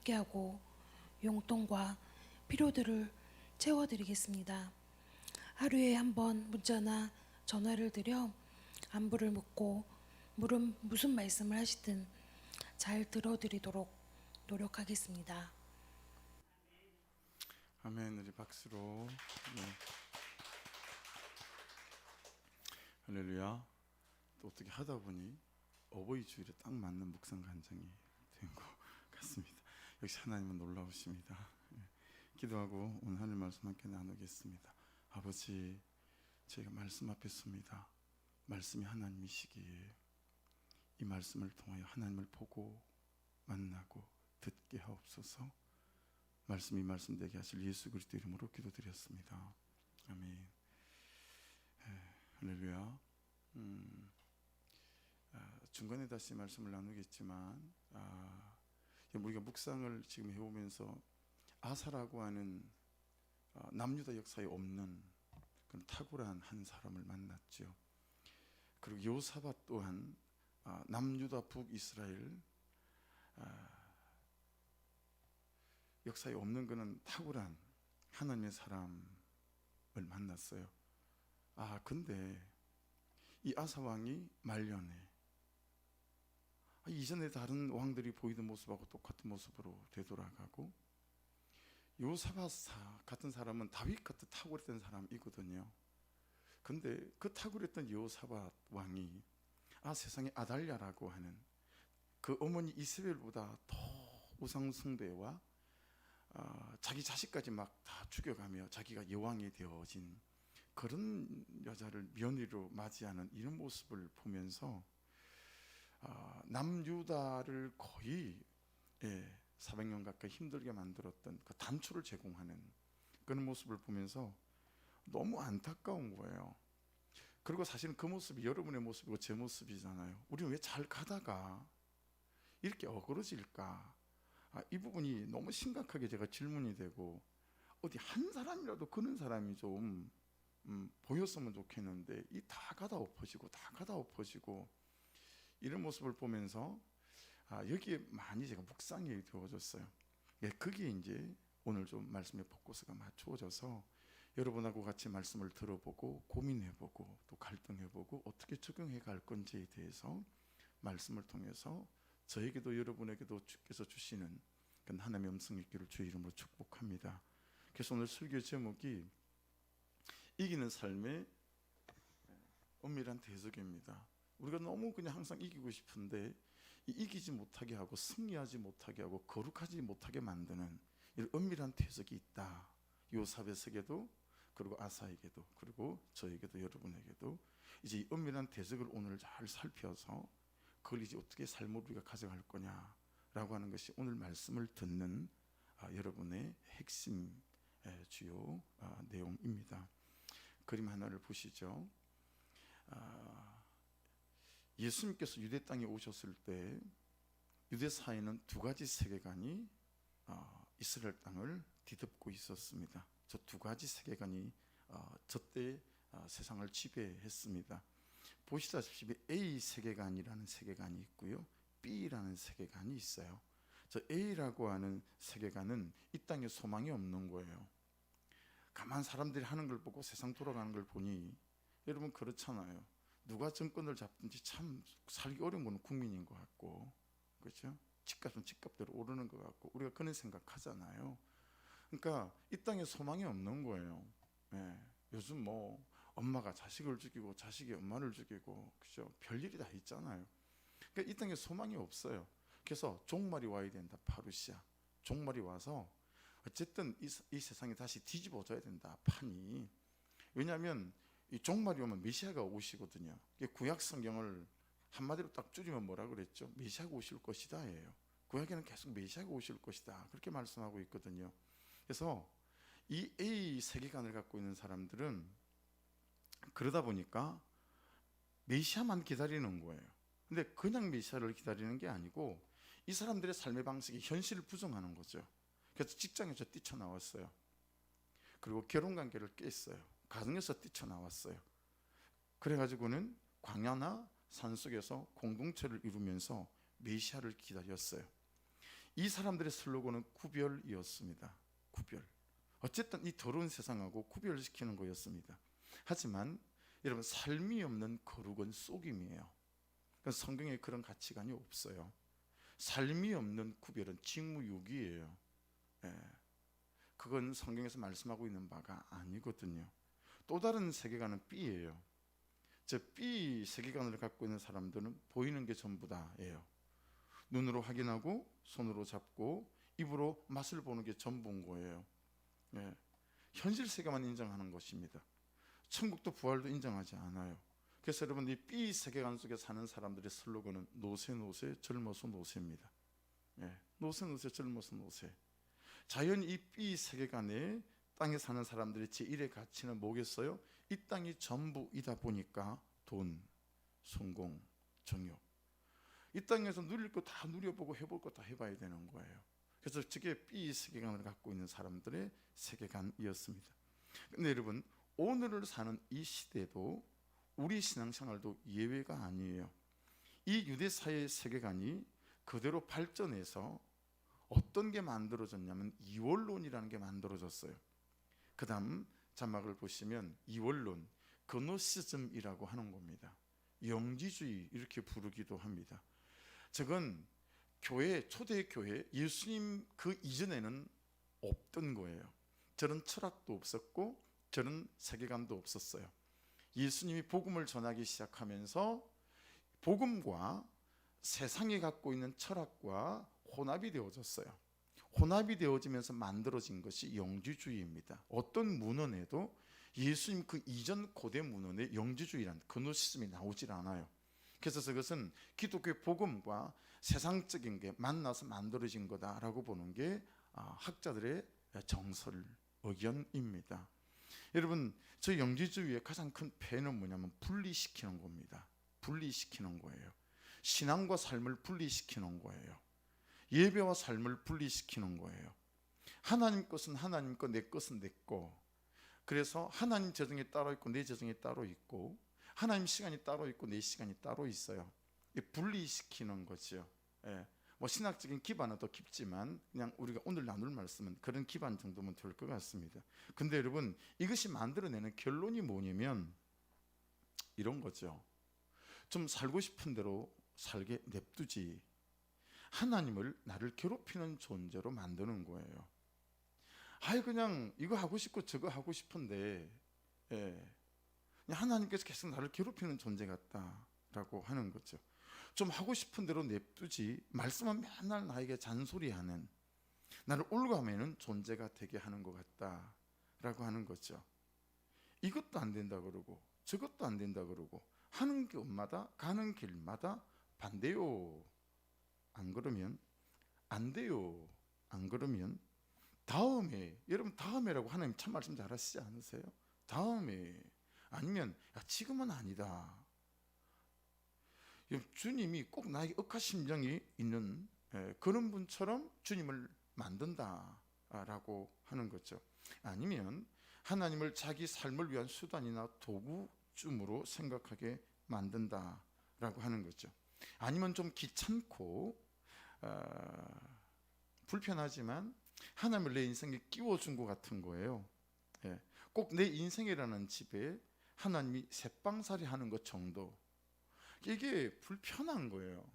함께하고 용돈과 필요들을 채워드리겠습니다. 하루에 한 번 문자나 전화를 드려 안부를 묻고 무슨 말씀을 하시든 잘 들어드리도록 노력하겠습니다. 아멘. 우리 박수로. 네. 할렐루야. 또 어떻게 하다 보니 어버이 주일에 딱 맞는 묵상 간증이 된 것 같습니다. 역시 하나님은 놀라우십니다. 기도하고 오늘 하늘 말씀 함께 나누겠습니다. 아버지, 저희가 말씀 앞에 섭니다. 말씀이 하나님이시기에 이 말씀을 통하여 하나님을 보고 만나고 듣게 하옵소서. 말씀이 말씀되게 하실 예수 그리스도 이름으로 기도드렸습니다. 아멘. 할렐루야. 중간에 다시 말씀을 나누겠지만 우리가 묵상을 지금 해오면서 아사라고 하는 남유다 역사에 없는 그런 탁월한 한 사람을 만났죠. 그리고 요사밧 또한 남유다 북이스라엘 역사에 없는 그는 탁월한 하나님의 사람을 만났어요. 근데 이 아사 왕이 말년에 이전에 다른 왕들이 보이던 모습하고 똑같은 모습으로 되돌아가고, 요사밧 같은 사람은 다윗 같은 탁월했던 사람이거든요. 근데 그 탁월했던 요사밧 왕이 세상에 아달랴라고 하는 그 어머니 이스벨보다 더 우상 숭배와 자기 자식까지 막 다 죽여가며 자기가 여왕이 되어진 그런 여자를 며느리로 맞이하는 이런 모습을 보면서 남유다를 거의 400년 가까이 힘들게 만들었던 그 단초를 제공하는 그런 모습을 보면서 너무 안타까운 거예요. 그리고 사실은 그 모습이 여러분의 모습이고 제 모습이잖아요. 우리는 왜 잘 가다가 이렇게 어그러질까? 이 부분이 너무 심각하게 제가 질문이 되고, 어디 한 사람이라도 그런 사람이 좀 보였으면 좋겠는데 이 다 가다 엎어지고 이런 모습을 보면서 여기에 많이 제가 묵상이 되어졌어요. 그게 이제 오늘 좀 말씀의 포커스가 맞추어져서 여러분하고 같이 말씀을 들어보고 고민해보고 또 갈등해보고 어떻게 적용해 갈 건지에 대해서 말씀을 통해서 저에게도 여러분에게도 주께서 주시는 그 하나님의 음성이 있기를 주의 이름으로 축복합니다. 그래서 오늘 설교 제목이 이기는 삶의 엄밀한 대적입니다. 우리가 너무 그냥 항상 이기고 싶은데 이기지 못하게 하고 승리하지 못하게 하고 거룩하지 못하게 만드는 이런 엄밀한 대적이 있다. 요사밧에게도 그리고 아사에게도 그리고 저에게도 여러분에게도 이제 이 엄밀한 대적을 오늘 잘 살펴서 그걸 이제 어떻게 삶으로 우리가 가져갈 거냐라고 하는 것이 오늘 말씀을 듣는 여러분의 핵심 주요 내용입니다. 그림 하나를 보시죠. 예수님께서 유대 땅에 오셨을 때 유대 사회는 두 가지 세계관이 이스라엘 땅을 뒤덮고 있었습니다. 저 두 가지 세계관이 저때 세상을 지배했습니다. 보시다시피 A 세계관이라는 세계관이 있고요, B라는 세계관이 있어요. 저 A라고 하는 세계관은 이 땅에 소망이 없는 거예요. 가만 사람들이 하는 걸 보고 세상 돌아가는 걸 보니 여러분 그렇잖아요. 누가 정권을 잡든지 참 살기 어려운 건 국민인 것 같고, 그렇죠? 집값은 집값대로 오르는 것 같고 우리가 그런 생각하잖아요. 그러니까 이 땅에 소망이 없는 거예요. 요즘 뭐 엄마가 자식을 죽이고 자식이 엄마를 죽이고, 그죠? 별일이 다 있잖아요. 그러니까 이 땅에 소망이 없어요. 그래서 종말이 와야 된다. 파루시아 종말이 와서 어쨌든 이 세상이 다시 뒤집어져야 된다, 판이. 왜냐하면 이 종말이 오면 메시아가 오시거든요. 구약 성경을 한마디로 딱 줄이면 뭐라 그랬죠? 메시아가 오실 것이다 예요. 구약에는 계속 메시아가 오실 것이다 그렇게 말씀하고 있거든요. 그래서 이 A 세계관을 갖고 있는 사람들은 그러다 보니까 메시아만 기다리는 거예요. 근데 그냥 메시아를 기다리는 게 아니고 이 사람들의 삶의 방식이 현실을 부정하는 거죠. 그래서 직장에서 뛰쳐나왔어요. 그리고 결혼관계를 깼어요. 가정에서 뛰쳐나왔어요. 그래가지고는 광야나 산속에서 공동체를 이루면서 메시아를 기다렸어요. 이 사람들의 슬로건은 구별이었습니다. 구별. 어쨌든 이 더러운 세상하고 구별시키는 거였습니다. 하지만 여러분, 삶이 없는 거룩은 속임이에요. 성경에 그런 가치관이 없어요. 삶이 없는 구별은 직무유기예요. 그건 성경에서 말씀하고 있는 바가 아니거든요. 또 다른 세계관은 B예요. B 세계관을 갖고 있는 사람들은 보이는 게 전부 다예요. 눈으로 확인하고 손으로 잡고 입으로 맛을 보는 게 전부인 거예요. 현실 세계만 인정하는 것입니다. 천국도 부활도 인정하지 않아요. 그래서 여러분, 이 B 세계관 속에 사는 사람들의 슬로건은 노세 노세 젊어서 노세입니다. 노세 젊어서 노세. 자연 이 B 세계관에 땅에 사는 사람들의 제1의 가치는 뭐겠어요? 이 땅이 전부이다 보니까 돈, 성공, 정욕, 이 땅에서 누릴 거 다 누려보고 해볼 거 다 해봐야 되는 거예요. 그래서 저게 B 세계관을 갖고 있는 사람들의 세계관이었습니다. 근데 여러분, 오늘을 사는 이 시대도 우리 신앙생활도 예외가 아니에요. 이 유대사의 세계관이 그대로 발전해서 어떤 게 만들어졌냐면 이원론이라는 게 만들어졌어요. 그 다음 자막을 보시면 이원론, 그노시즘이라고 하는 겁니다. 영지주의 이렇게 부르기도 합니다. 저건 교회, 초대교회, 예수님 그 이전에는 없던 거예요. 저런 철학도 없었고 저런 세계관도 없었어요. 예수님이 복음을 전하기 시작하면서 복음과 세상이 갖고 있는 철학과 혼합이 되어졌어요. 혼합이 되어지면서 만들어진 것이 영지주의입니다. 어떤 문헌에도 예수님 그 이전 고대 문헌에 영지주의란 그노시즘이 나오질 않아요. 그래서 저것은 기독교의 복음과 세상적인 게 만나서 만들어진 거다라고 보는 게 학자들의 정설, 의견입니다. 여러분, 저 영지주의의 가장 큰 폐해는 뭐냐면 분리시키는 겁니다. 분리시키는 거예요. 신앙과 삶을 분리시키는 거예요. 예배와 삶을 분리시키는 거예요. 하나님 것은 하나님 거, 내 것은 내 거. 그래서 하나님 재정이 따로 있고 내 재정이 따로 있고, 하나님 시간이 따로 있고 내 시간이 따로 있어요. 분리시키는 거죠. 뭐 신학적인 기반은 더 깊지만 그냥 우리가 오늘 나눌 말씀은 그런 기반 정도면 될 것 같습니다. 근데 여러분, 이것이 만들어내는 결론이 뭐냐면 이런 거죠. 좀 살고 싶은 대로 살게 냅두지, 하나님을 나를 괴롭히는 존재로 만드는 거예요. 그냥 이거 하고 싶고 저거 하고 싶은데 그냥 하나님께서 계속 나를 괴롭히는 존재 같다라고 하는 거죠. 좀 하고 싶은 대로 냅두지, 말씀은 맨날 나에게 잔소리하는, 나를 올가매는 존재가 되게 하는 것 같다라고 하는 거죠. 이것도 안 된다 그러고 저것도 안 된다 그러고 하는 곳마다 가는 길마다 반대요, 안 그러면 안 돼요, 안 그러면 다음에, 여러분 다음에라고 하나님 참 말씀 잘하시지 않으세요? 다음에, 아니면 지금은 아니다. 주님이 꼭 나에게 억하심정이 있는 그런 분처럼 주님을 만든다라고 하는 거죠. 아니면 하나님을 자기 삶을 위한 수단이나 도구쯤으로 생각하게 만든다라고 하는 거죠. 아니면 좀 귀찮고 불편하지만 하나님을 내 인생에 끼워준 것 같은 거예요. 꼭 내 인생이라는 집에 하나님이 새빵살이 하는 것 정도, 이게 불편한 거예요.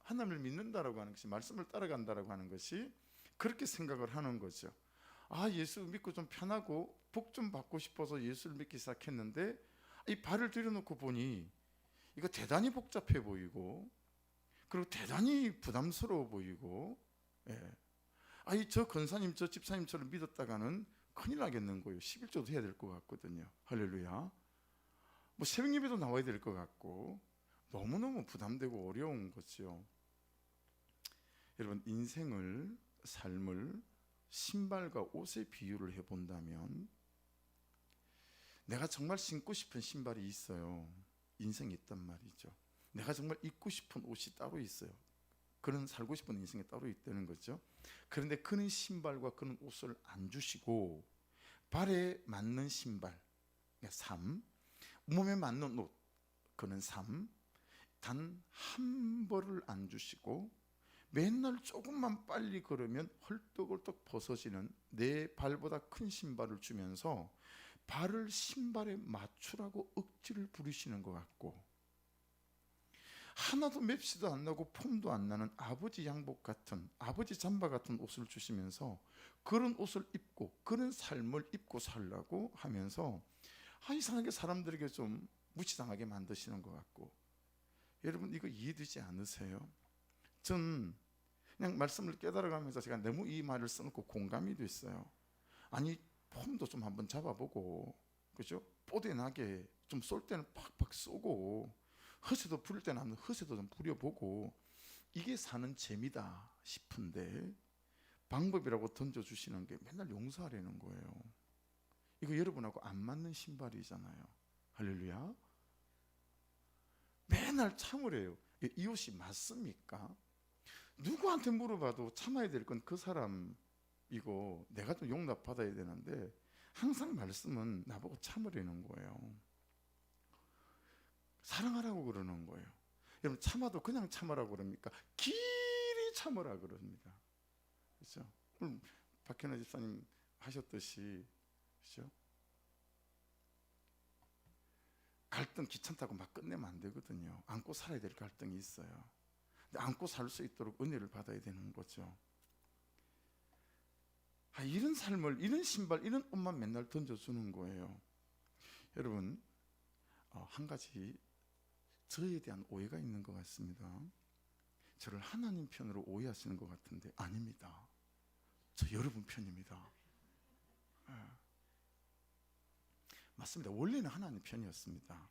하나님을 믿는다라고 하는 것이, 말씀을 따라간다라고 하는 것이 그렇게 생각을 하는 거죠. 예수 믿고 좀 편하고 복 좀 받고 싶어서 예수를 믿기 시작했는데 이 발을 들여놓고 보니 이거 대단히 복잡해 보이고, 그리고 대단히 부담스러워 보이고, 저 권사님, 저 집사님처럼 믿었다가는 큰일 나겠는 거예요. 11조도 해야 될 것 같거든요. 할렐루야. 뭐 새벽 예배도 나와야 될 것 같고, 너무너무 부담되고 어려운 거죠. 여러분, 인생을, 삶을 신발과 옷에 비유를 해본다면 내가 정말 신고 싶은 신발이 있어요. 인생이 있단 말이죠. 내가 정말 입고 싶은 옷이 따로 있어요. 그런 살고 싶은 인생이 따로 있다는 거죠. 그런데 그런 신발과 그런 옷을 안 주시고 발에 맞는 신발, 삶, 몸에 맞는 옷, 그는 삶, 단 한 벌을 안 주시고 맨날 조금만 빨리 걸으면 헐떡헐떡 벗어지는 내 발보다 큰 신발을 주면서 발을 신발에 맞추라고 억지를 부리시는 것 같고, 하나도 맵시도 안 나고 폼도 안 나는 아버지 양복 같은, 아버지 잠바 같은 옷을 주시면서 그런 옷을 입고 그런 삶을 입고 살라고 하면서 이상하게 사람들에게 좀 무시당하게 만드시는 것 같고. 여러분, 이거 이해되지 않으세요? 전 그냥 말씀을 깨달아가면서 제가 너무 이 말을 써놓고 공감이 됐어요. 아니, 폼도 좀 한번 잡아보고, 그죠? 뽀대나게 좀 쏠 때는 팍팍 쏘고, 허세도 부릴 때는 허세도 좀 부려보고, 이게 사는 재미다 싶은데 방법이라고 던져주시는 게 맨날 용서하려는 거예요. 이거 여러분하고 안 맞는 신발이잖아요. 할렐루야. 맨날 참으래요. 이 옷이 맞습니까? 누구한테 물어봐도 참아야 될 건 그 사람이고 내가 좀 용납받아야 되는데 항상 말씀은 나보고 참으려는 거예요. 사랑하라고 그러는 거예요. 여러분, 참아도 그냥 참으라고 그럽니까? 길이 참으라 그럽니다. 그렇죠? 오늘 박현아 집사님 하셨듯이, 그렇죠? 갈등 귀찮다고 막 끝내면 안 되거든요. 안고 살아야 될 갈등이 있어요. 근데 안고 살 수 있도록 은혜를 받아야 되는 거죠. 이런 삶을, 이런 신발, 이런 옷만 맨날 던져주는 거예요. 여러분, 한 가지 저에 대한 오해가 있는 것 같습니다. 저를 하나님 편으로 오해하시는 것 같은데 아닙니다. 저 여러분 편입니다. 맞습니다. 원래는 하나님 편이었습니다.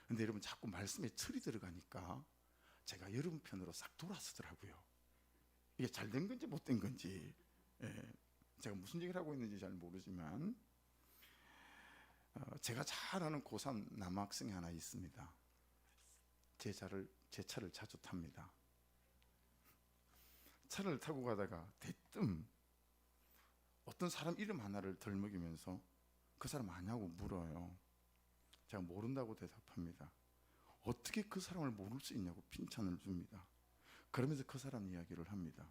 근데 여러분, 자꾸 말씀에 철이 들어가니까 제가 여러분 편으로 싹 돌아서더라고요. 이게 잘된 건지 못된 건지, 제가 무슨 얘기를 하고 있는지 잘 모르지만, 제가 잘 아는 고3 남학생이 하나 있습니다. 제 차를 자주 탑니다. 차를 타고 가다가 대뜸 어떤 사람 이름 하나를 덜먹이면서 그 사람 아냐고 물어요. 제가 모른다고 대답합니다. 어떻게 그 사람을 모를 수 있냐고 핀찬을 줍니다. 그러면서 그 사람 이야기를 합니다.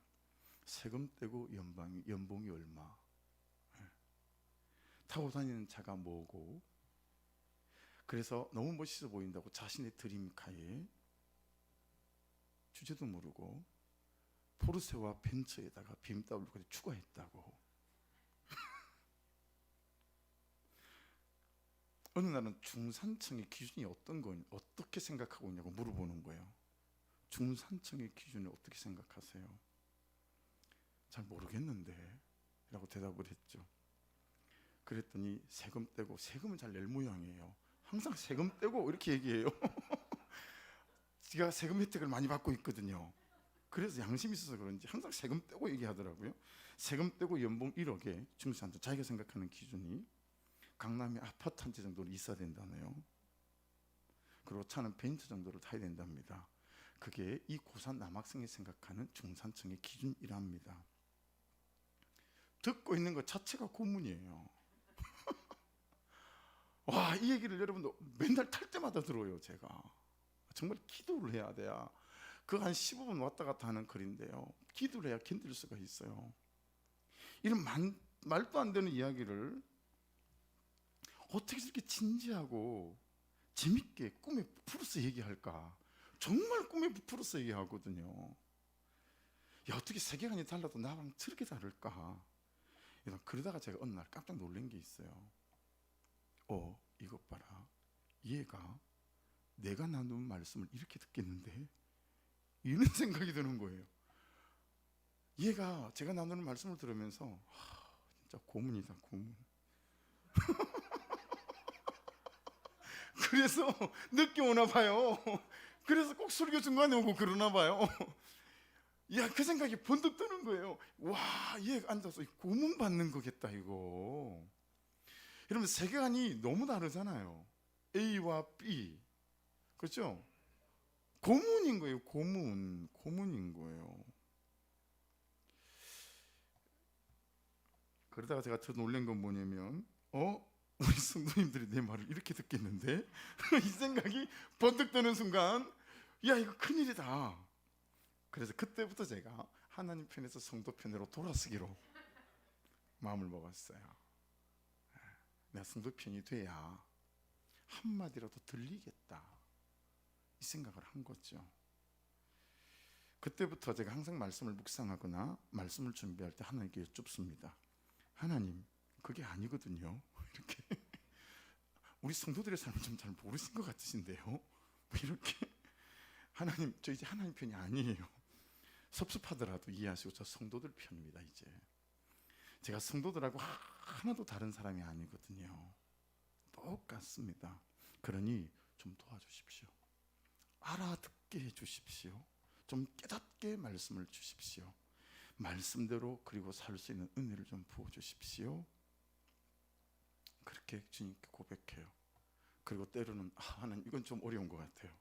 세금 떼고 연봉이 얼마, 타고 다니는 차가 뭐고, 그래서 너무 멋있어 보인다고 자신의 드림카에 주제도 모르고 포르쉐와 벤츠에다가 BMW까지 추가했다고. 어느 날은 중산층의 기준이 어떤 건 어떻게 생각하고 있냐고 물어보는 거예요. 중산층의 기준을 어떻게 생각하세요? 잘 모르겠는데 라고 대답을 했죠. 그랬더니 세금 떼고, 세금은 잘 낼 모양이에요. 항상 세금 떼고 이렇게 얘기해요. 제가 세금 혜택을 많이 받고 있거든요. 그래서 양심이 있어서 그런지 항상 세금 떼고 얘기하더라고요. 세금 떼고 연봉 1억에 중산층, 자기가 생각하는 기준이 강남에 아파트 한 채 정도는 있어야 된다네요. 그리고 차는 벤츠 정도를 타야 된답니다. 그게 이 고3 남학생이 생각하는 중산층의 기준이랍니다. 듣고 있는 것 자체가 고문이에요. 와, 이 얘기를 여러분도 맨날 탈 때마다 들어요. 제가 정말 기도를 해야 돼야 그 한 15분 왔다 갔다 하는 거리인데요, 기도를 해야 견딜 수가 있어요. 이런 말도 안 되는 이야기를 어떻게 저렇게 진지하고 재밌게 꿈에 부풀어서 얘기할까? 정말 꿈에 부풀어서 얘기하거든요. 야, 어떻게 세계관이 달라도 나랑 저렇게 다를까? 그러다가 제가 어느 날 깜짝 놀란 게 있어요. 이것 봐라. 얘가 내가 나눈 말씀을 이렇게 듣겠는데? 이런 생각이 드는 거예요. 얘가 제가 나누는 말씀을 들으면서 진짜 고문이다, 고문. 그래서 늦게 오나 봐요. 그래서 꼭 설교 중간에 오고 그러나 봐요. 야, 그 생각이 번뜩 드는 거예요. 와, 얘 앉아서 고문 받는 거겠다 이거. 여러분, 세계관이 너무 다르잖아요. A와 B, 그렇죠? 고문인 거예요. 고문인 거예요. 그러다가 제가 더 놀란 건 뭐냐면, 우리 성도님들이 내 말을 이렇게 듣겠는데? 이 생각이 번뜩 드는 순간, 야, 이거 큰일이다. 그래서 그때부터 제가 하나님 편에서 성도 편으로 돌아서기로 마음을 먹었어요. 내가 성도 편이 돼야 한마디라도 들리겠다, 이 생각을 한 거죠. 그때부터 제가 항상 말씀을 묵상하거나 말씀을 준비할 때 하나님께 여쭙습니다. 하나님, 그게 아니거든요. 이렇게 우리 성도들의 삶을 좀 잘 모르신 것 같으신데요, 이렇게 하나님, 저 이제 하나님 편이 아니에요. 섭섭하더라도 이해하시고 저 성도들 편입니다. 이제 제가 성도들하고 하나도 다른 사람이 아니거든요. 똑같습니다. 그러니 좀 도와주십시오. 알아듣게 해주십시오. 좀 깨닫게 말씀을 주십시오. 말씀대로 그리고 살 수 있는 은혜를 좀 부어주십시오. 그렇게 주님께 고백해요. 그리고 때로는 하나님, 이건 좀 어려운 것 같아요.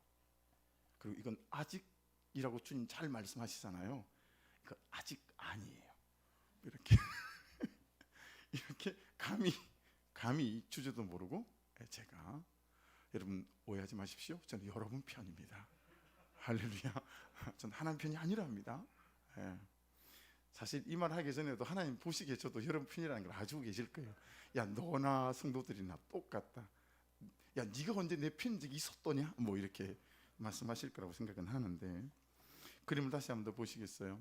그리고 이건 아직이라고 주님 잘 말씀하시잖아요. 그 아직 아니에요. 이렇게 이렇게 감히 주제도 모르고 제가, 여러분 오해하지 마십시오. 저는 여러분 편입니다. 할렐루야. 저는 하나님 편이 아니랍니다. 예. 사실 이 말 하기 전에도 하나님 보시기에 저도 여러분 편이라는 걸 알고 계실 거예요. 야, 너나 성도들이나 똑같다. 야, 네가 언제 내 편인 적이 있었더냐? 뭐 이렇게 말씀하실 거라고 생각은 하는데, 그림을 다시 한번 더 보시겠어요?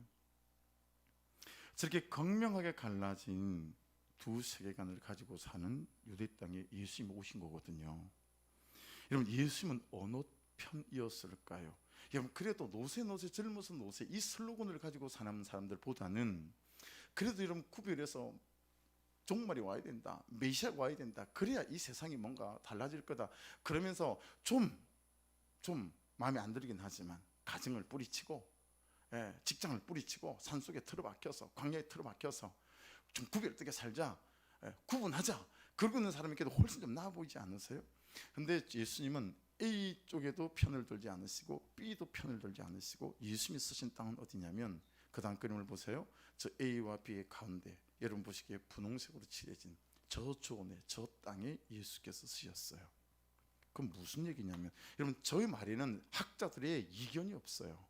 저렇게 극명하게 갈라진 두 세계관을 가지고 사는 유대 땅에 예수님이 오신 거거든요. 여러분, 예수님은 어느 편이었을까요? 여러분, 그래도 노세 젊어서 노세, 이 슬로건을 가지고 사는 사람들보다는 그래도 여러분 구별해서 종말이 와야 된다, 메시아가 와야 된다, 그래야 이 세상이 뭔가 달라질 거다, 그러면서 좀 마음에 안 들긴 하지만 가정을 뿌리치고, 직장을 뿌리치고 산속에 틀어박혀서, 광야에 틀어박혀서 좀 구별되게 살자, 구분하자, 그러는 사람에게도 훨씬 좀 나아 보이지 않으세요? 근데 예수님은 A 쪽에도 편을 들지 않으시고 B도 편을 들지 않으시고, 예수님이 쓰신 땅은 어디냐면, 그 다음 그림을 보세요. 저 A와 B의 가운데, 여러분 보시기에 분홍색으로 칠해진 저 존에, 저 땅에 예수께서 쓰셨어요. 그럼 무슨 얘기냐면, 여러분 저희 말에는 학자들의 이견이 없어요.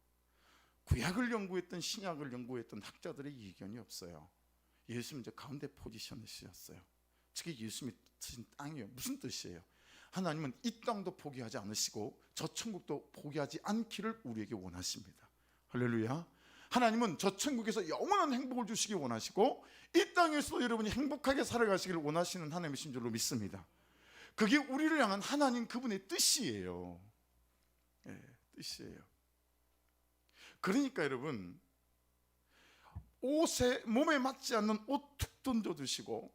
구약을 연구했던 신약을 연구했던 학자들의 이견이 없어요. 예수님 이제 가운데 포지션을 쓰셨어요. 저게 예수님이 쓰신 땅이에요. 무슨 뜻이에요? 하나님은 이 땅도 포기하지 않으시고 저 천국도 포기하지 않기를 우리에게 원하십니다. 할렐루야. 하나님은 저 천국에서 영원한 행복을 주시기 원하시고 이 땅에서 여러분이 행복하게 살아가시기를 원하시는 하나님이신 줄로 믿습니다. 그게 우리를 향한 하나님 그분의 뜻이에요. 뜻이에요. 그러니까 여러분, 옷에, 몸에 맞지 않는 옷 툭 던져주시고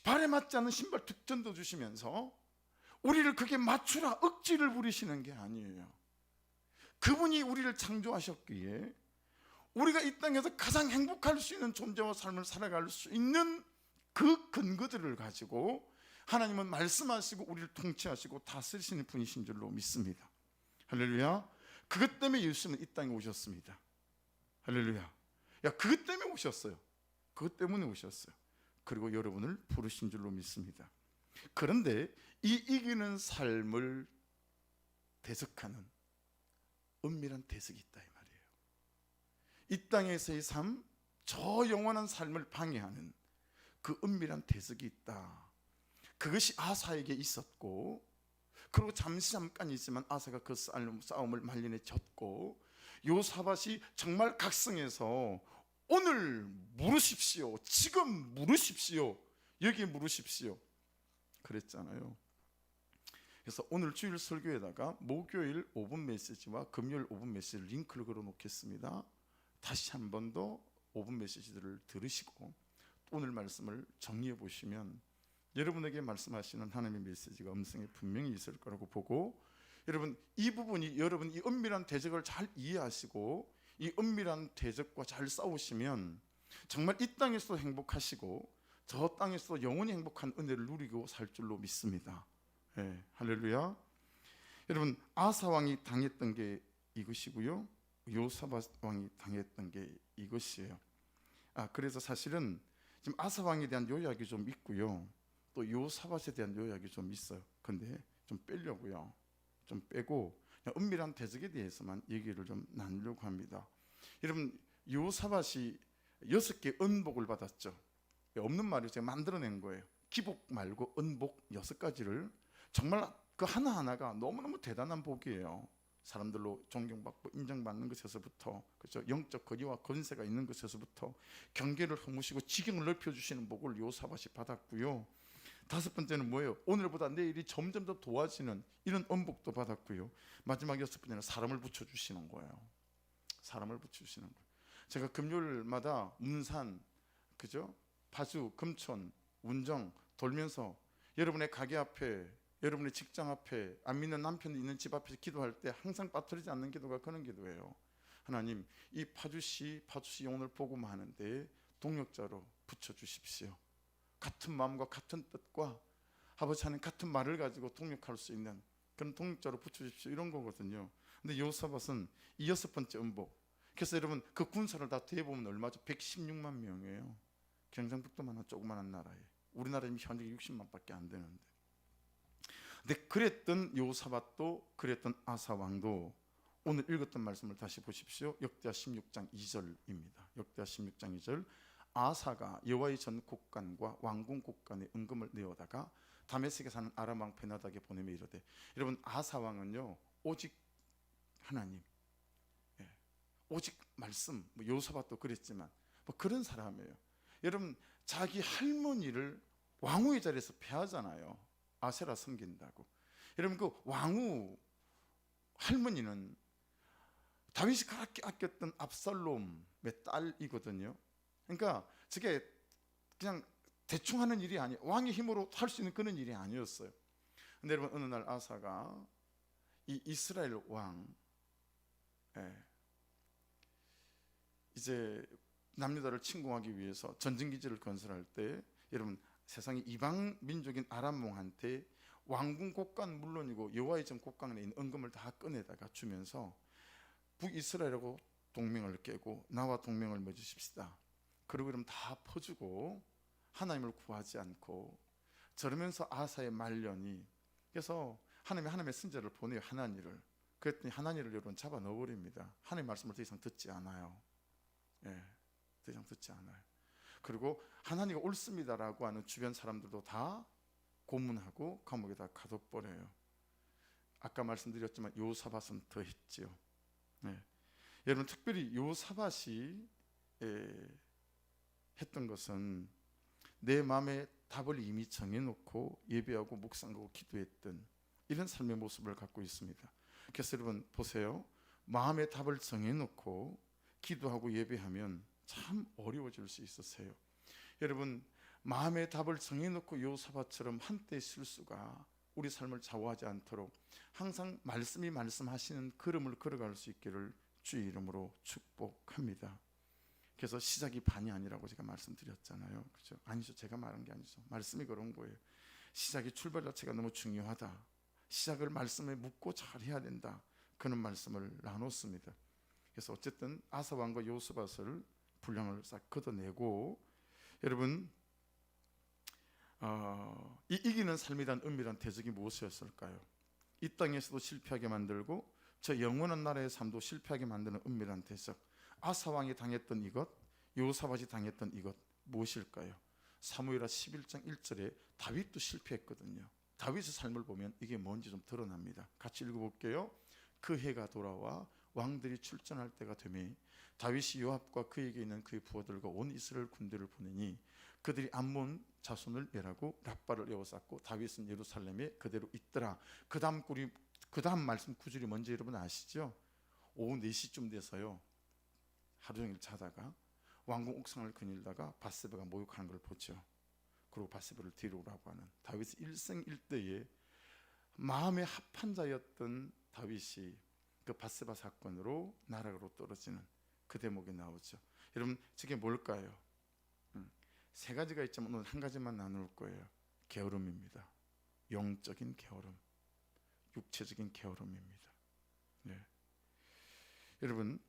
발에 맞지 않는 신발 툭 던져주시면서 우리를 그게 맞추라 억지를 부리시는 게 아니에요. 그분이 우리를 창조하셨기에 우리가 이 땅에서 가장 행복할 수 있는 존재와 삶을 살아갈 수 있는 그 근거들을 가지고 하나님은 말씀하시고 우리를 통치하시고 다스리시는 분이신 줄로 믿습니다. 할렐루야. 그것 때문에 예수님은 이 땅에 오셨습니다. 할렐루야. 그것 때문에 오셨어요. 그것 때문에 오셨어요. 그리고 여러분을 부르신 줄로 믿습니다. 그런데 이 이기는 삶을 대적하는 은밀한 대적이 있다, 이 말이에요. 이 땅에서의 삶, 저 영원한 삶을 방해하는 그 은밀한 대적이 있다. 그것이 아사에게 있었고, 그리고 잠깐이지만 아사가 그 싸움을 말년에 졌고, 요사밧이 정말 각성해서 오늘 물으십시오, 지금 물으십시오, 여기 물으십시오 그랬잖아요. 그래서 오늘 주일 설교에다가 목요일 5분 메시지와 금요일 5분 메시지 링크를 걸어 놓겠습니다. 다시 한 번 더 5분 메시지들을 들으시고 오늘 말씀을 정리해 보시면 여러분에게 말씀하시는 하나님의 메시지가 음성에 분명히 있을 거라고 보고, 여러분 이 부분이, 여러분 이 은밀한 대적을 잘 이해하시고 이 은밀한 대적과 잘 싸우시면 정말 이 땅에서도 행복하시고 저 땅에서 영원히 행복한 은혜를 누리고 살 줄로 믿습니다. 할렐루야. 여러분 아사 왕이 당했던 게 이것이고요, 요사밧 왕이 당했던 게 이것이에요. 그래서 사실은 지금 아사 왕에 대한 요약이 좀 있고요, 또 요사밧에 대한 요약이 좀 있어요. 근데 좀 빼려고요. 좀 빼고 그냥 은밀한 대적에 대해서만 얘기를 좀 나누려고 합니다. 여러분 여호사밧이 6개 은복을 받았죠. 없는 말이에요. 제가 만들어낸 거예요. 기복 말고 은복 6가지를 정말 그 하나하나가 너무너무 대단한 복이에요. 사람들로 존경받고 인정받는 것에서부터, 그렇죠? 영적 거리와 권세가 있는 것에서부터 경계를 허무시고 지경을 넓혀주시는 복을 여호사밧이 받았고요. 5번째는 뭐예요? 오늘보다 내일이 점점 더 도와지는 이런 은복도 받았고요. 마지막 6번째는 사람을 붙여주시는 거예요. 사람을 붙여주시는 거예요. 제가 금요일마다 문산, 그죠? 파주, 금천, 운정 돌면서 여러분의 가게 앞에, 여러분의 직장 앞에, 안 믿는 남편이 있는 집 앞에서 기도할 때 항상 빠뜨리지 않는 기도가 그런 기도예요. 하나님, 이 파주시 오늘 복음하는데 동역자로 붙여주십시오. 같은 마음과 같은 뜻과 아버지 하나님 같은 말을 가지고 동역할 수 있는 그런 동역자로 붙여주십시오, 이런 거거든요. 근데 여호사밧은 이 6번째 은복. 그래서 여러분 그 군사를 다 대보면 얼마죠? 116만 명이에요. 경상북도만한 조그만한 나라에, 우리나라 이미 현재 60만밖에 안 되는데. 근데 그랬던 여호사밧도, 그랬던 아사 왕도 오늘 읽었던 말씀을 다시 보십시오. 역대하 16장 2절입니다. 역대하 16장 2절. 아사가 여호와의 전 국관과 왕궁 국관에 은금을 내어다가 다메섹에 사는 아람 왕 베나닥에 보내며 이르되. 여러분 아사 왕은요 오직 하나님, 오직 말씀, 뭐 여호사밧도 그랬지만 뭐 그런 사람이에요. 여러분 자기 할머니를 왕후의 자리에서 폐하잖아요. 아세라 섬긴다고. 여러분 그 왕후 할머니는 다윗이 그렇게 아꼈던 압살롬의 딸이거든요. 그러니까 저게 그냥 대충 하는 일이 아니에요. 왕의 힘으로 할 수 있는 그런 일이 아니었어요. 근데 여러분 어느 날 아사가 이 이스라엘 왕, 이제 남유다를 침공하기 위해서 전쟁기지를 건설할 때, 여러분 세상의 이방 민족인 아람 왕한테 왕궁 곳간 물론이고 여호와의 전 곳간에 있는 은금을 다 꺼내다가 주면서 북이스라엘하고 동맹을 깨고 나와 동맹을 맺으십시다. 그리고 그럼 다 퍼주고 하나님을 구하지 않고, 저러면서 아사의 말년이, 그래서 하나님의 선지자를 보내요, 하나니를. 그랬더니 하나니를 여러분 잡아 넣어버립니다. 하나님의 말씀을 더 이상 듣지 않아요. 더 이상 듣지 않아요. 그리고 하나님이 옳습니다라고 하는 주변 사람들도 다 고문하고 감옥에다 가둬버려요. 아까 말씀드렸지만 여호사밧은 더 했지요. 여러분 특별히 여호사밧이 했던 것은 내 마음의 답을 이미 정해놓고 예배하고 묵상하고 기도했던 이런 삶의 모습을 갖고 있습니다. 그래서 여러분 보세요. 마음의 답을 정해놓고 기도하고 예배하면 참 어려워질 수 있으세요. 여러분 마음의 답을 정해놓고 여호사밧처럼 한때의 실수가 우리 삶을 좌우하지 않도록 항상 말씀이 말씀하시는 걸음을 걸어갈 수 있기를 주의 이름으로 축복합니다. 그래서 시작이 반이 아니라고 제가 말씀드렸잖아요. 그렇죠? 아니죠. 제가 말한 게 아니죠. 말씀이 그런 거예요. 시작이 출발 자체가 너무 중요하다. 시작을 말씀에 묻고 잘 해야 된다. 그런 말씀을 나눴습니다. 그래서 어쨌든 아사 왕과 여호사밧을 분량을 싹 걷어내고, 여러분 이기는 삶이란 은밀한 대적이 무엇이었을까요? 이 땅에서도 실패하게 만들고 저 영원한 나라의 삶도 실패하게 만드는 은밀한 대적. 아사 왕이 당했던 이것, 여호사밧이 당했던 이것 무엇일까요? 사무엘하 11장 1절에 다윗도 실패했거든요. 다윗의 삶을 보면 이게 뭔지 좀 드러납니다. 같이 읽어볼게요. 그 해가 돌아와 왕들이 출전할 때가 되매 다윗이 요압과 그에게 있는 그의 부하들과 온 이스라엘 군대를 보내니 그들이 암몬 자손을 멸하고 라빠를 에워쌌고 다윗은 예루살렘에 그대로 있더라. 그 다음 말씀 구절이 뭔지 여러분 아시죠? 오후 4시쯤 돼서요, 하루 종일 자다가 왕궁 옥상을 거닐다가 밧세바가 모욕하는 걸 보죠. 그리고 밧세바를 데려오라고 하는 다윗의 일생일대의 마음의 합한 자였던 다윗이 그 밧세바 사건으로 나락으로 떨어지는 그 대목이 나오죠. 여러분 저게 뭘까요? 3가지가 있지만 오늘 한 가지만 나눌 거예요. 게으름입니다. 영적인 게으름, 육체적인 게으름입니다. 여러분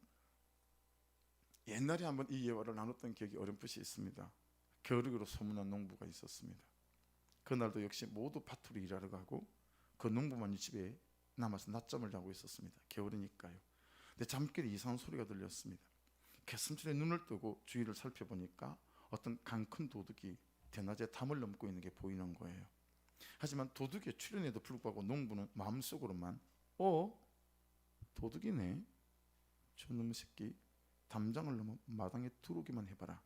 옛날에 한번 이 예화를 나눴던 기억이 어렴풋이 있습니다. 게으르기로 소문난 농부가 있었습니다. 그날도 역시 모두 밭으로 일하러 가고 그 농부만이 집에 남아서 낮잠을 자고 있었습니다. 게으르니까요. 근데 잠결에 이상한 소리가 들렸습니다. 개슴츠레 눈을 뜨고 주위를 살펴보니까 어떤 강 큰 도둑이 대낮에 담을 넘고 있는 게 보이는 거예요. 하지만 도둑의 출현에도 불구하고 농부는 마음속으로만 도둑이네, 저놈의 새끼, 담장을 넘어 마당에 들어오기만 해봐라,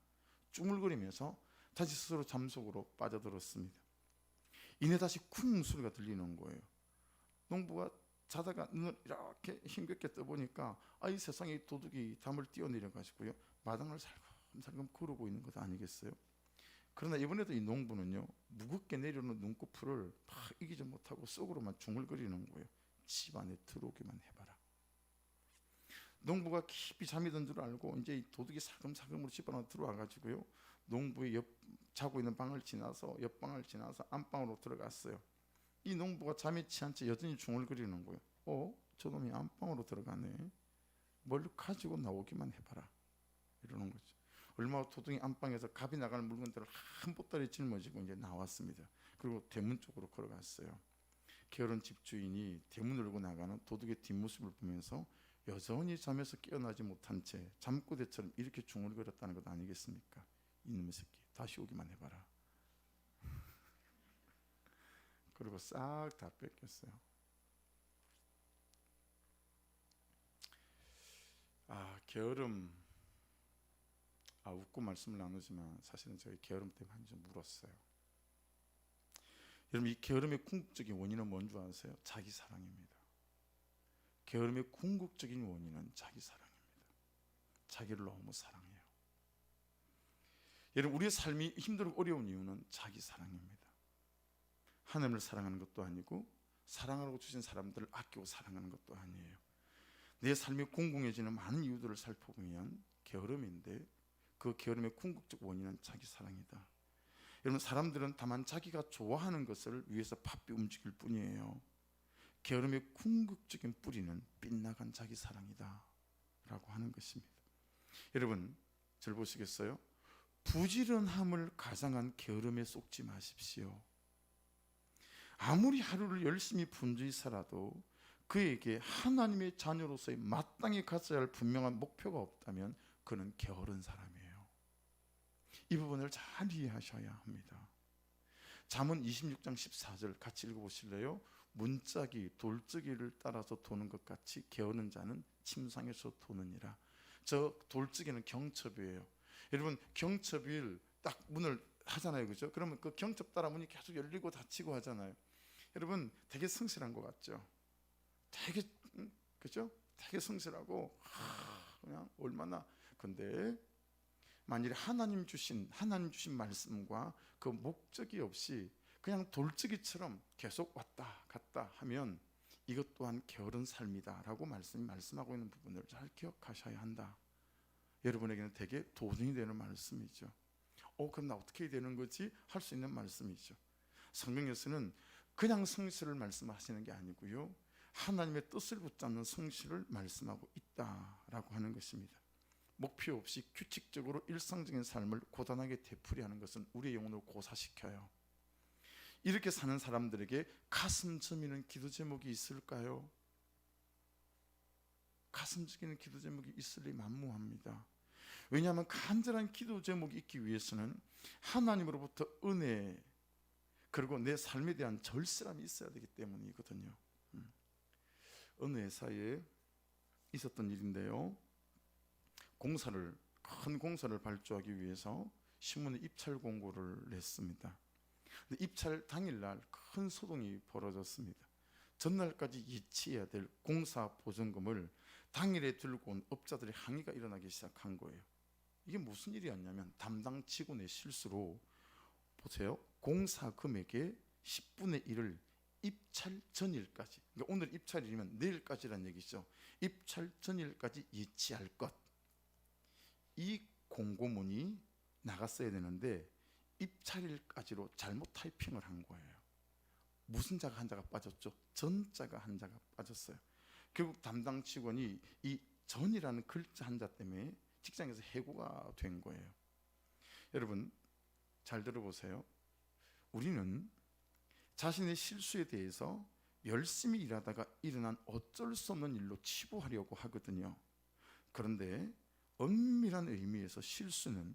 쭈물거리면서 다시 스스로 잠속으로 빠져들었습니다. 이내 다시 쿵 소리가 들리는 거예요. 농부가 자다가 눈을 이렇게 힘겹게 떠보니까 이 세상에 도둑이 담을 뛰어내려 가지고요 마당을 살금살금 걸어오고 있는 것 아니겠어요? 그러나 이번에도 이 농부는요 무겁게 내려오는 눈꺼풀을 막 이기지 못하고 속으로만 중얼거리는 거예요. 집 안에 들어오기만 해봐라. 농부가 깊이 잠이 든 줄 알고 이제 이 도둑이 살금살금으로 집 안으로 들어와 가지고요 농부의 자고 있는 방을 지나서 옆방을 지나서 안방으로 들어갔어요. 이 농부가 잠이 취한 채 여전히 중얼거리는 거예요. 저놈이 안방으로 들어가네, 뭘 가지고 나오기만 해봐라, 이러는 거죠. 얼마 후 도둑이 안방에서 값이 나가는 물건들을 한 보따리 짊어지고 이제 나왔습니다. 그리고 대문 쪽으로 걸어갔어요. 게으른 집주인이 대문을 열고 나가는 도둑의 뒷모습을 보면서 여전히 잠에서 깨어나지 못한 채 잠꼬대처럼 이렇게 중얼거렸다는 것 아니겠습니까? 이놈의 새끼, 다시 오기만 해봐라. 그리고 싹 다 뺏겼어요. 게으름. 웃고 말씀을 나누지만 사실은 제가 게으름 때문에 한 점 울었어요. 여러분, 이 게으름의 궁극적인 원인은 뭔지 아세요? 자기 사랑입니다. 게으름의 궁극적인 원인은 자기 사랑입니다. 자기를 너무 사랑해요. 여러분, 우리의 삶이 힘들고 어려운 이유는 자기 사랑입니다. 하나님을 사랑하는 것도 아니고 사랑하고 주신 사람들을 아끼고 사랑하는 것도 아니에요. 내 삶이 공공해지는 많은 이유들을 살펴보면 게으름인데 그 게으름의 궁극적 원인은 자기 사랑이다. 여러분, 사람들은 다만 자기가 좋아하는 것을 위해서 바삐 움직일 뿐이에요. 게으름의 궁극적인 뿌리는 빗나간 자기 사랑이다 라고 하는 것입니다. 여러분, 절 보시겠어요? 부지런함을 가장한 게으름에 속지 마십시오. 아무리 하루를 열심히 분주히 살아도 그에게 하나님의 자녀로서의 마땅히 가져야 할 분명한 목표가 없다면 그는 게으른 사람이에요. 이 부분을 잘 이해하셔야 합니다. 잠언 26장 14절 같이 읽어보실래요? 문짝이 돌적이를 따라서 도는 것 같이 게으른 자는 침상에서 도느니라. 저 돌적이는 경첩이에요. 여러분, 경첩일 딱 문을 하잖아요, 그죠? 그러면 그 경첩 따라 문이 계속 열리고 닫히고 하잖아요. 여러분, 되게 성실한 것 같죠? 되게, 그죠? 되게 성실하고 그냥 얼마나. 근데 만일에 하나님 주신 말씀과 그 목적이 없이 그냥 돌적이처럼 계속 왔다 갔다 하면 이것 또한 게으른 삶이다라고 말씀하고 있는 부분을 잘 기억하셔야 한다. 여러분에게는 되게 도전이 되는 말씀이죠. 그럼 나 어떻게 해야 되는 거지? 할 수 있는 말씀이죠. 성경에서는 그냥 성실을 말씀하시는 게 아니고요, 하나님의 뜻을 붙잡는 성실을 말씀하고 있다라고 하는 것입니다. 목표 없이 규칙적으로 일상적인 삶을 고단하게 되풀이하는 것은 우리의 영혼을 고사시켜요. 이렇게 사는 사람들에게 가슴 저미는 기도 제목이 있을까요? 가슴 저미는 기도 제목이 있으리 만무합니다. 왜냐하면 간절한 기도 제목이 있기 위해서는 하나님으로부터 은혜, 그리고 내 삶에 대한 절실함이 있어야 되기 때문이거든요. 어느 회사에 있었던 일인데요, 큰 공사를 발주하기 위해서 신문에 입찰 공고를 냈습니다. 근데 입찰 당일날 큰 소동이 벌어졌습니다. 전날까지 예치해야 될 공사 보전금을 당일에 들고 온 업자들의 항의가 일어나기 시작한 거예요. 이게 무슨 일이었냐면 담당 직원의 실수로, 보세요, 공사 금액의 10분의 1을 입찰 전일까지, 그러니까 오늘 입찰이면 내일까지란 얘기죠. 입찰 전일까지 예치할 것, 이 공고문이 나갔어야 되는데 입찰일까지로 잘못 타이핑을 한 거예요. 무슨 자가 한자가 빠졌죠? 전자가 한자가 빠졌어요. 결국 담당 직원이 이 전이라는 글자 한자 때문에 직장에서 해고가 된 거예요. 여러분, 잘 들어보세요. 우리는 자신의 실수에 대해서 열심히 일하다가 일어난 어쩔 수 없는 일로 치부하려고 하거든요. 그런데 엄밀한 의미에서 실수는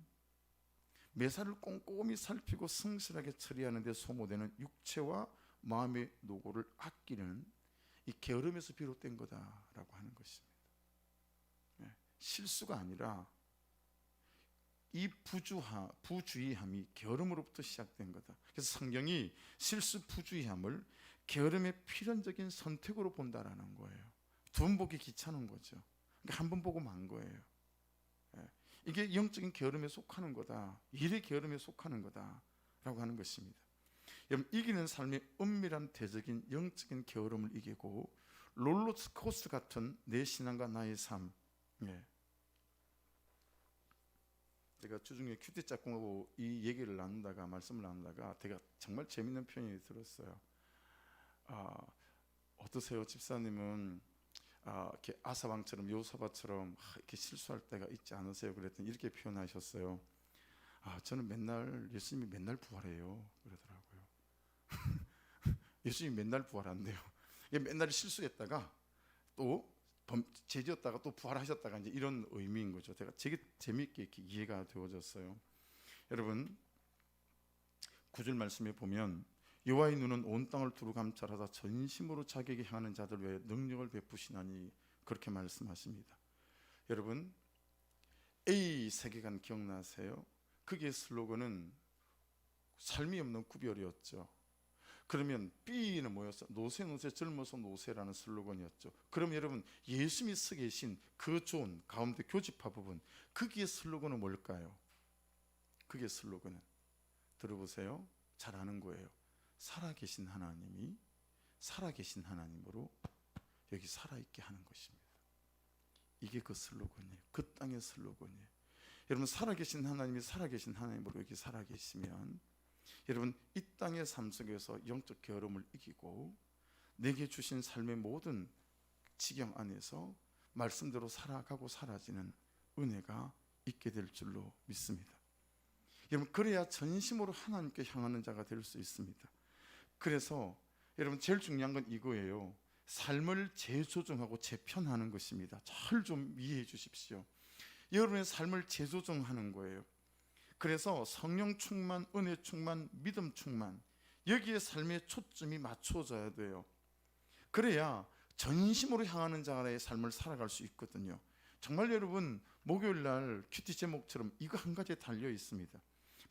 매사를 꼼꼼히 살피고 성실하게 처리하는 데 소모되는 육체와 마음의 노고를 아끼는 이 게으름에서 비롯된 거다라고 하는 것입니다. 실수가 아니라 이 부주의함이 게으름으로부터 시작된 거다. 그래서 성경이 실수 부주의함을 게으름의 필연적인 선택으로 본다라는 거예요. 두 번 보기 귀찮은 거죠. 그러니까 한 번 보고 만 거예요. 이게 영적인 게으름에 속하는 거다. 일의 게으름에 속하는 거다라고 하는 것입니다. 여러분, 이기는 삶의 은밀한 대적인 영적인 게으름을 이기고 롤러코스터 같은 내 신앙과 나의 삶. 제가 주중에 큐티 짝꿍하고 이 얘기를 나눈다가 말씀을 나누다가 제가 정말 재밌는 표현이 들었어요. 어떠세요, 집사님은 이렇게 아사왕처럼 요사바처럼 이렇게 실수할 때가 있지 않으세요? 그랬더니 이렇게 표현하셨어요. 저는 맨날 예수님이 맨날 부활해요 그러더라고요. 예수님이 맨날 부활한대요. 맨날 실수했다가 또 죄지었다가 또 부활하셨다가 이제 이런 의미인 거죠. 제가 되게 재미있게 이렇게 이해가 되어졌어요. 여러분, 9절 말씀에 보면 여호와의 눈은 온 땅을 두루 감찰하사 전심으로 자기에게 향하는 자들 외에 능력을 베푸시나니 그렇게 말씀하십니다. 여러분, A 세계관 기억나세요? 그게 슬로건은 삶이 없는 구별이었죠. 그러면 B는 뭐였어? 노세 젊어서 노세라는 슬로건이었죠. 그럼 여러분, 예수님이 서 계신 그 존 가운데 교집합 부분, 거기에 슬로건은 뭘까요? 그게 슬로건은 들어보세요. 잘 아는 거예요. 살아계신 하나님이 살아계신 하나님으로 여기 살아있게 하는 것입니다. 이게 그 슬로건이에요. 그 땅의 슬로건이에요. 여러분, 살아계신 하나님이 살아계신 하나님으로 여기 살아계시면 여러분, 이 땅의 삶 속에서 영적 게으름을 이기고 내게 주신 삶의 모든 지경 안에서 말씀대로 살아가고 사라지는 은혜가 있게 될 줄로 믿습니다. 여러분, 그래야 전심으로 하나님께 향하는 자가 될 수 있습니다. 그래서 여러분, 제일 중요한 건 이거예요. 삶을 재조정하고 재편하는 것입니다. 잘 좀 이해해 주십시오. 여러분의 삶을 재조정하는 거예요. 그래서 성령 충만, 은혜 충만, 믿음 충만, 여기에 삶의 초점이 맞춰져야 돼요. 그래야 전심으로 향하는 자의 삶을 살아갈 수 있거든요. 정말 여러분, 목요일 날 큐티 제목처럼 이거 한 가지에 달려 있습니다.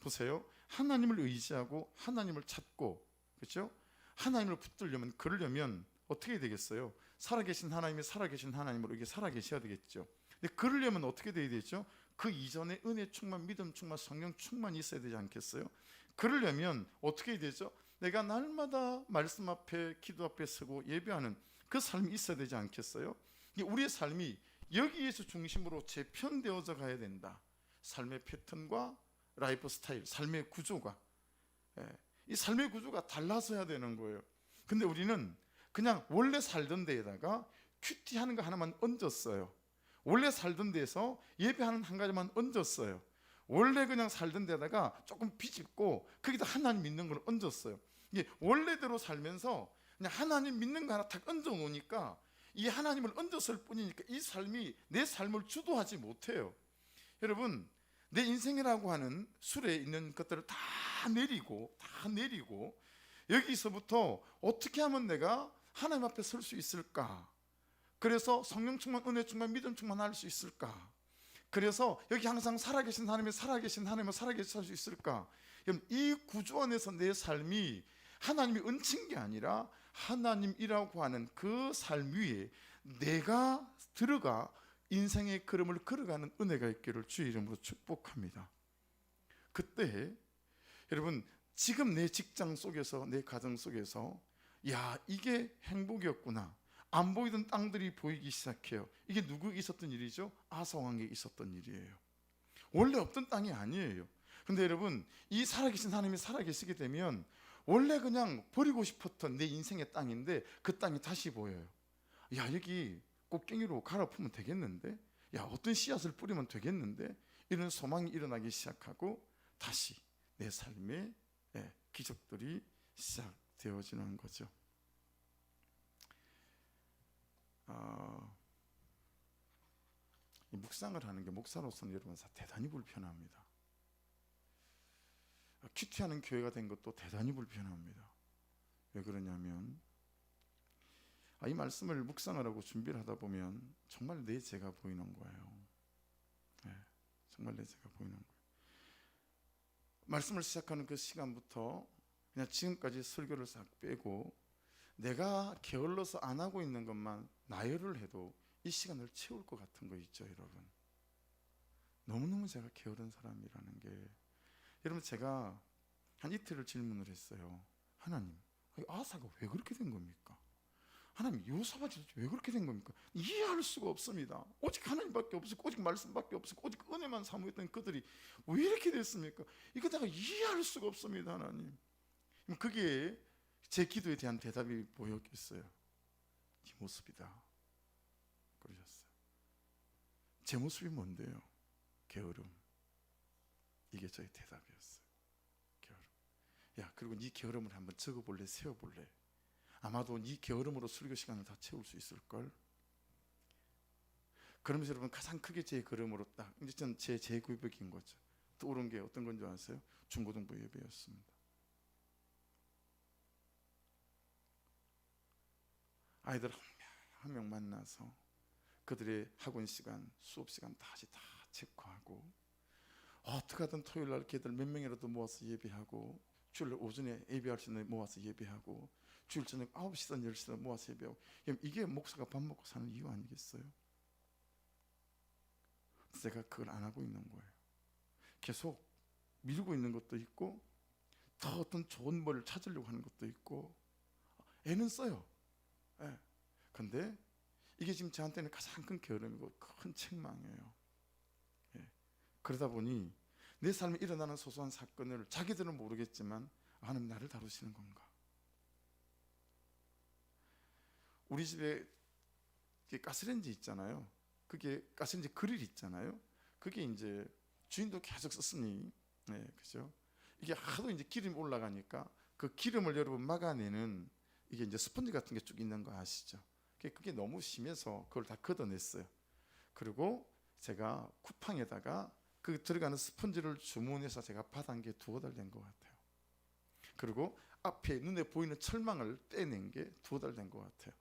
보세요. 하나님을 의지하고 하나님을 찾고, 그렇죠? 하나님을 붙들려면, 그러려면 어떻게 되겠어요? 살아계신 하나님이 살아계신 하나님으로 이게 살아계셔야 되겠죠. 근데 그러려면 어떻게 돼야 되죠? 그 이전에 은혜 충만, 믿음 충만, 성령 충만이 있어야 되지 않겠어요? 그러려면 어떻게 되죠? 내가 날마다 말씀 앞에, 기도 앞에 서고 예배하는 그 삶이 있어야 되지 않겠어요? 우리의 삶이 여기에서 중심으로 재편되어져 가야 된다. 삶의 패턴과 라이프 스타일, 삶의 구조가, 이 삶의 구조가 달라져야 되는 거예요. 근데 우리는 그냥 원래 살던 데에다가 큐티하는 거 하나만 얹었어요. 원래 살던 데에서 예배하는 한 가지만 얹었어요. 원래 그냥 살던 데다가 조금 비집고 거기다 하나님 믿는 걸 얹었어요. 이게 원래대로 살면서 그냥 하나님 믿는 거 하나 탁 얹어 놓으니까 이 하나님을 얹었을 뿐이니까 이 삶이 내 삶을 주도하지 못해요. 여러분, 내 인생이라고 하는 술에 있는 것들을 다 내리고 여기서부터 어떻게 하면 내가 하나님 앞에 설 수 있을까? 그래서 성령 충만, 은혜 충만, 믿음 충만할 수 있을까? 그래서 여기 항상 살아계신 하나님을 살아계신 살 수 있을까? 이 구조 안에서 내 삶이 하나님이 얹힌 게 아니라 하나님이라고 하는 그 삶 위에 내가 들어가 인생의 걸음을 걸어가는 은혜가 있기를 주의 이름으로 축복합니다. 그때 여러분, 지금 내 직장 속에서, 내 가정 속에서, 야, 이게 행복이었구나. 안 보이던 땅들이 보이기 시작해요. 이게 누구에게 있었던 일이죠? 아사왕에게 있었던 일이에요. 원래 없던 땅이 아니에요. 근데 여러분, 이 살아계신 하나님이 살아계시게 되면 원래 그냥 버리고 싶었던 내 인생의 땅인데 그 땅이 다시 보여요. 야, 여기 꽃갱이로 갈아엎으면 되겠는데? 야, 어떤 씨앗을 뿌리면 되겠는데? 이런 소망이 일어나기 시작하고 다시 내 삶에 기적들이 시작되어지는 거죠. 이 묵상을 하는 게 목사로서는 여러분 대단히 불편합니다. 큐티하는 교회가 된 것도 대단히 불편합니다. 왜 그러냐면 이 말씀을 묵상을 하고 준비를 하다 보면 정말 내 죄가 보이는 거예요. 정말 내 죄가 보이는 거예요. 말씀을 시작하는 그 시간부터 그냥 지금까지 설교를 싹 빼고 내가 게을러서 안 하고 있는 것만 나열을 해도 이 시간을 채울 것 같은 거 있죠, 여러분. 너무너무 제가 게으른 사람이라는 게, 여러분 제가 한 이틀을 질문을 했어요. 하나님, 아사가 왜 그렇게 된 겁니까? 하나님, 요사바지 왜 그렇게 된 겁니까? 이해할 수가 없습니다. 오직 하나님밖에 없고 오직 말씀밖에 없고 오직 은혜만 사모했던 그들이 왜 이렇게 됐습니까? 이거 내가 이해할 수가 없습니다, 하나님. 그게 제 기도에 대한 대답이 뭐였겠어요? 네 모습이다 그러셨어요. 제 모습이 뭔데요? 게으름. 이게 저의 대답이었어요. 게으름. 야, 그리고 네 게으름을 한번 적어볼래? 세워볼래? 아마도 네 게으름으로 설교 시간을 다 채울 수 있을걸? 그러면서 여러분 가장 크게 제 게으름으로 딱 이제 전 제 재구입인 거죠. 떠오른 게 어떤 건 줄 아세요? 중고등부 예배였습니다. 아이들 한 명 만나서 그들의 학원 시간, 수업 시간 다시 다 체크하고 어떻게 하든 토요일 날 걔들 몇 명이라도 모아서 예배하고 주일 오전에 예배할 수 있는 모아서 예배하고 주일 저녁 9시든 10시든 모아서 예배하고, 이게 목사가 밥 먹고 사는 이유 아니겠어요? 제가 그걸 안 하고 있는 거예요. 계속 밀고 있는 것도 있고 더 어떤 좋은 뭘 찾으려고 하는 것도 있고 애는 써요. 근데 이게 지금 저한테는 가장 큰 게으름이고 큰 책망이에요. 그러다 보니 내 삶에 일어나는 소소한 사건을 자기들은 모르겠지만 하나님 나를 다루시는 건가? 우리 집에 가스레인지 있잖아요. 그게 가스레인지 그릴 있잖아요. 그게 이제 주인도 계속 썼으니, 그죠? 이게 하도 이제 기름이 올라가니까 그 기름을 여러분 막아내는 이게 이제 스펀지 같은 게 쭉 있는 거 아시죠? 그게 너무 심해서 그걸 다 걷어냈어요. 그리고 제가 쿠팡에다가 그 들어가는 스펀지를 주문해서 제가 받은 게 2달 된 것 같아요. 그리고 앞에 눈에 보이는 철망을 떼낸 게 2달 된 것 같아요.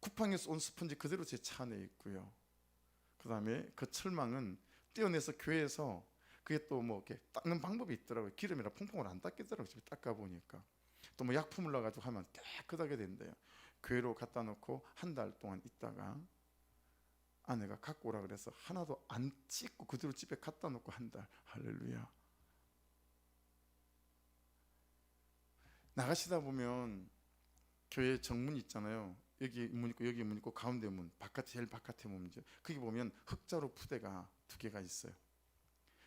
쿠팡에서 온 스펀지 그대로 제 차 안에 있고요. 그 다음에 그 철망은 떼어내서 교회에서 그게 또 뭐 이렇게 닦는 방법이 있더라고요. 기름이라 퐁퐁을 안 닦겠더라고요. 집에 닦아보니까. 또 뭐 약품을 넣어가지고 하면 깨끗하게 된대요. 교회로 갖다 놓고 한 달 동안 있다가 아내가 갖고 오라 그래서 하나도 안 찢고 그대로 집에 갖다 놓고 한 달. 할렐루야. 나가시다 보면 교회 정문 있잖아요. 여기 문 있고 여기 문 있고 가운데 문, 제일 바깥에 문이죠. 거기 보면 흑자로 푸대가 2개가 있어요.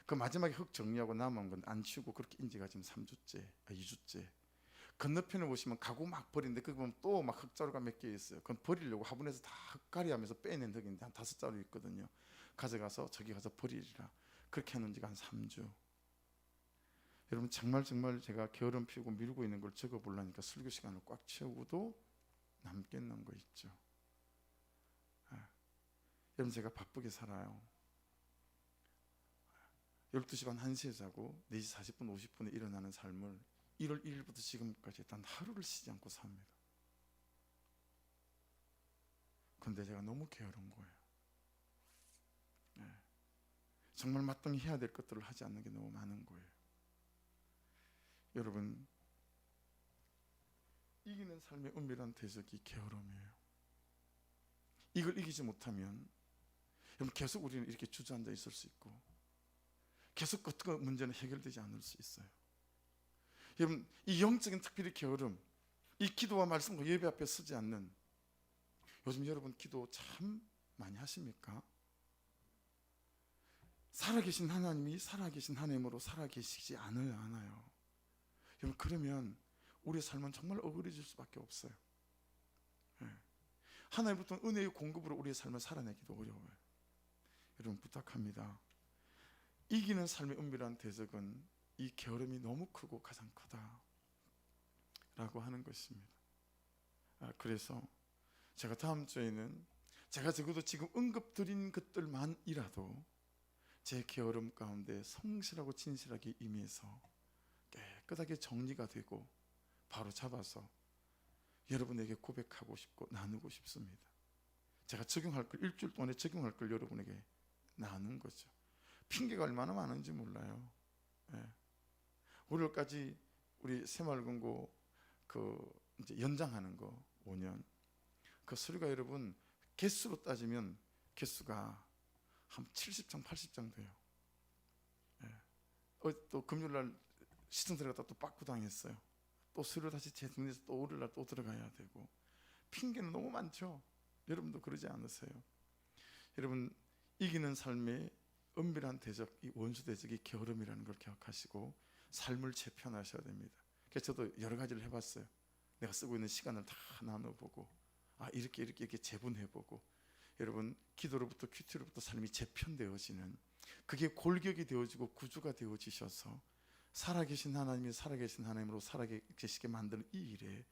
그 마지막에 흙 정리하고 남은 건 안 치우고 그렇게 인지가 지금 2주째. 건너편에 보시면 가구 막 버리는데 거기 보면 또 막 흙자루가 몇 개 있어요. 그건 버리려고 화분에서 다 흙가리하면서 빼낸 흙인데 한 5자루 있거든요. 가져가서 저기 가서 버리리라. 그렇게 하는 지가 한 3주. 여러분 정말 제가 게으름 피우고 밀고 있는 걸 적어보려니까 설교 시간을 꽉 채우고도 남겠는 거 있죠. 여러분 제가 바쁘게 살아요. 12시 반 1시에 자고 4시 40분 50분에 일어나는 삶을 1월 1일부터 지금까지 단 하루를 쉬지 않고 삽니다. 근데 제가 너무 게으른 거예요. 정말 마땅히 해야 될 것들을 하지 않는 게 너무 많은 거예요. 여러분, 이기는 삶의 은밀한 대적이 게으름이에요. 이걸 이기지 못하면 여러분 계속 우리는 이렇게 주저앉아 있을 수 있고 계속 어떤 문제는 해결되지 않을 수 있어요. 여러분, 이 영적인 특별히 게으름, 이 기도와 말씀과 예배 앞에 서지 않는, 요즘 여러분 기도 참 많이 하십니까? 살아계신 하나님이 살아계신 하나님으로 살아계시지 않아요. 여러분, 그러면 우리의 삶은 정말 억울해질 수밖에 없어요. 하나님부터 은혜의 공급으로 우리의 삶을 살아내기도 어려워요. 여러분 부탁합니다. 이기는 삶의 은밀한 대적은 이 게으름이 너무 크고 가장 크다라고 하는 것입니다. 그래서 제가 다음 주에는 제가 적어도 지금 언급드린 것들만이라도 제 게으름 가운데 성실하고 진실하게 임해서 깨끗하게 정리가 되고 바로 잡아서 여러분에게 고백하고 싶고 나누고 싶습니다. 제가 적용할 걸, 일주일 동안에 적용할 걸 여러분에게 나눈 거죠. 핑계가 얼마나 많은지 몰라요. 월요일까지 우리 새마을금고 이제 연장하는 거 5년. 그 서류가 여러분 개수로 따지면 개수가 한 70장, 80장 돼요. 또 금요일날 시청 들어갔다 또 빠꾸 당했어요. 또 서류 다시 재정리해서 또 월요일날 또 들어가야 되고. 핑계는 너무 많죠. 여러분도 그러지 않으세요? 여러분, 이기는 삶의 은밀한 대적, 이 원수 대적이 게으름이라는 걸 기억하시고 삶을 재편하셔야 됩니다. 그래서 저도 여러 가지를 해봤어요. 내가 쓰고 있는 시간을 다 나눠보고, 이렇게 재분해보고, 여러분 기도로부터 큐티로부터 삶이 재편되어지는, 그게 골격이 되어지고 구주가 되어지셔서 살아계신 하나님이 살아계신 하나님으로 살아계시게 만드는 이 일에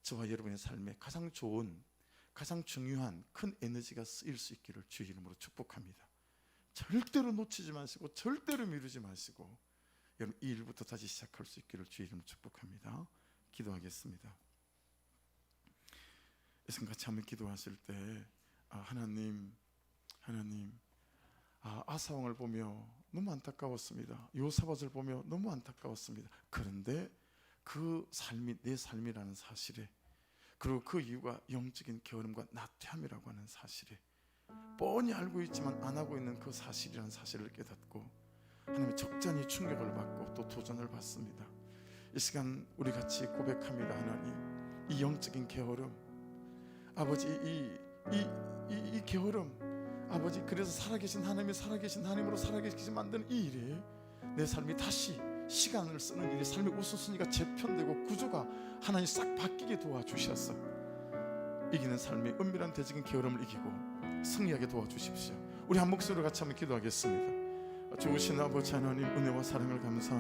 저와 여러분의 삶에 가장 좋은, 가장 중요한 큰 에너지가 쓰일 수 있기를 주의 이름으로 축복합니다. 절대로 놓치지 마시고 절대로 미루지 마시고 여러분 이 일부터 다시 시작할 수 있기를 주의 이름으로 축복합니다. 기도하겠습니다. 이승 같이 한번 기도하실 때 하나님 아사왕을 보며 너무 안타까웠습니다. 요사밧을 보며 너무 안타까웠습니다. 그런데 그 삶이 내 삶이라는 사실에, 그리고 그 이유가 영적인 게으름과 나태함이라고 하는 사실에 뻔히 알고 있지만 안 하고 있는 그 사실이라는 사실을 깨닫고 하나님의 적잖이 충격을 받고 또 도전을 받습니다. 이 시간 우리 같이 고백합니다. 하나님, 이 영적인 게으름, 아버지, 이 게으름, 아버지, 그래서 살아계신 하나님이 살아계신 하나님으로 살아계시게 만드는 이 일에 내 삶이 다시 시간을 쓰는 일에 삶의 우선순위가 재편되고 구조가 하나님 싹 바뀌게 도와주셔서 이기는 삶의 은밀한 대적인 게으름을 이기고 승리하게 도와주십시오. 우리 한 목소리로 같이 한번 기도하겠습니다. 좋으신 아버지 하나님, 은혜와 사랑을 감사합니다.